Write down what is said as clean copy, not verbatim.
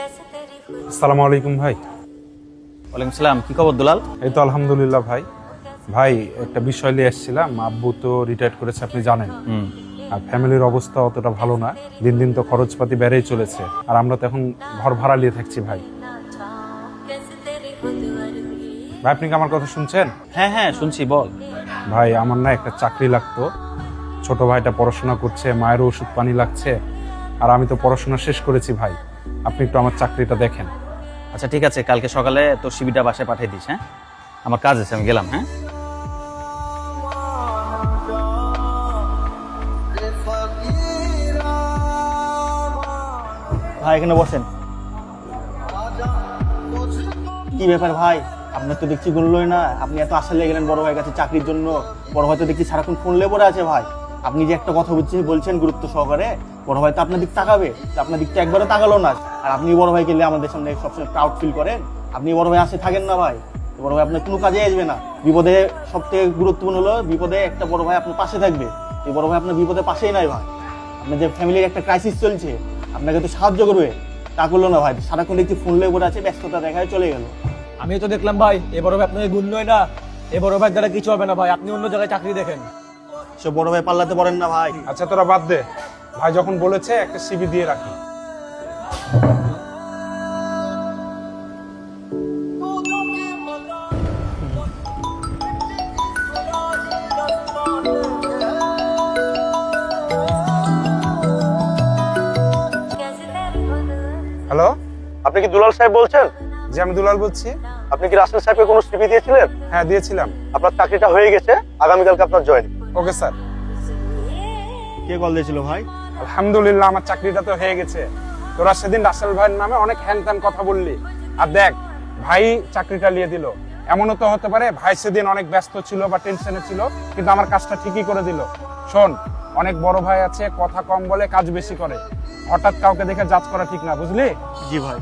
আসসালামু আলাইকুম ভাই। ওয়ালাইকুম সালাম। কি খবর দুলাল? এই তো আলহামদুলিল্লাহ ভাই। ভাই একটা বিষয় নিয়ে এসেছিলাম। আব্বু তো রিটায়ার করেছে, আপনি জানেন। আর ফ্যামিলির অবস্থা অতটা ভালো না, দিন দিন তো খরচপাতি বেড়েই চলেছে। আর আমরা তো এখন ঘর ভাড়া নিয়ে থাকছি ভাই। ভাই আপনি কি আমার কথা শুনছেন? হ্যাঁ হ্যাঁ শুনছি, বল। ভাই আমার না একটা চাকরি লাগতো। ছোট ভাইটা পড়াশোনা করছে, মায়ের ওষুধ পানি লাগছে। আর আমি তো পড়াশোনা শেষ করেছি ভাই, আপনি একটু আমার চাকরিটা দেখেন। আচ্ছা ঠিক আছে, কালকে সকালে তোর সিবিটা বাসায় পাঠিয়ে দিস। হ্যাঁ, আমার কাজ আছে, আমি গেলাম। হ্যাঁ ভাই এখানে বসেন। কি ব্যাপার ভাই, আপনার তো দেখছি গুনলই না। আপনি এত আশা লেগে গেলেন বড় ভাইয়ের কাছে চাকরির জন্য। বড় ভাই তো দেখছি সারাক্ষণ ফোন লে পড়ে আছে ভাই। আপনি যে একটা কথা বলছেন গুরুত্ব সহকারে, বড় ভাই তো আপনার দিক তাকাবে, আপনার দিকটা একবারও তাকালো না। আর আপনি বড় ভাই গেলে আমাদের সামনে সবসময় প্রাউড ফিল করেন। আপনি বড় ভাই আসে থাকেন না ভাই, বড় ভাই আপনার কোনো কাজে আসবে না। বিপদে সব থেকে গুরুত্বপূর্ণ হলো বিপদে একটা বড় ভাই আপনার পাশে থাকবে। এই বড় ভাই আপনার বিপদে পাশেই নাই ভাই। আপনার যে ফ্যামিলির একটা ক্রাইসিস চলছে, আপনাকে তো সাহায্য করবে, তা করলো না ভাই। সারাক্ষণ দেখছি ফোন লে পড়ে আছে, ব্যস্ততা দেখায় চলে গেল। আমি তো দেখলাম ভাই, এ বড় ভাই আপনাকে গুণ নয় না। এ বড় ভাই দ্বারা কিছু হবে না ভাই, আপনি অন্য জায়গায় চাকরি দেখেন। সব বড় ভাই পাল্লাতে পারেন না ভাই। আচ্ছা তোরা বাদ দে, ভাই যখন বলেছে একটা সিভি দিয়ে রাখি। হ্যালো, আপনি কি দুলাল সাহেব বলছেন? জি আমি দুলাল বলছি। আপনি কি রাসেল সাহেবকে কোনো সিভি দিয়েছিলেন? হ্যাঁ দিয়েছিলাম। আপনার চাকরিটা হয়ে গেছে, আগামীকালকে আপনার জয়েন। Okay sir. কে কল দিয়েছিল ভাই? আলহামদুলিল্লাহ আমার চাকরিটা তো হয়ে গেছে। তোরা সেদিন রাসেল ভাইয়ের নামে অনেক হ্যান ত্যান কথা বললি, আর দেখ ভাই চাকরিটা নিয়ে দিল। এমনও তো হতে পারে ভাই সেদিন অনেক ব্যস্ত ছিল বা টেনশনে ছিল, কিন্তু আমার কাজটা ঠিকই করে দিল। শোন, অনেক বড় ভাই আছে, কথা কম বলে কাজ বেশি করে। হঠাৎ কাউকে দেখে জাজ করা ঠিক না, বুঝলি? জি ভাই।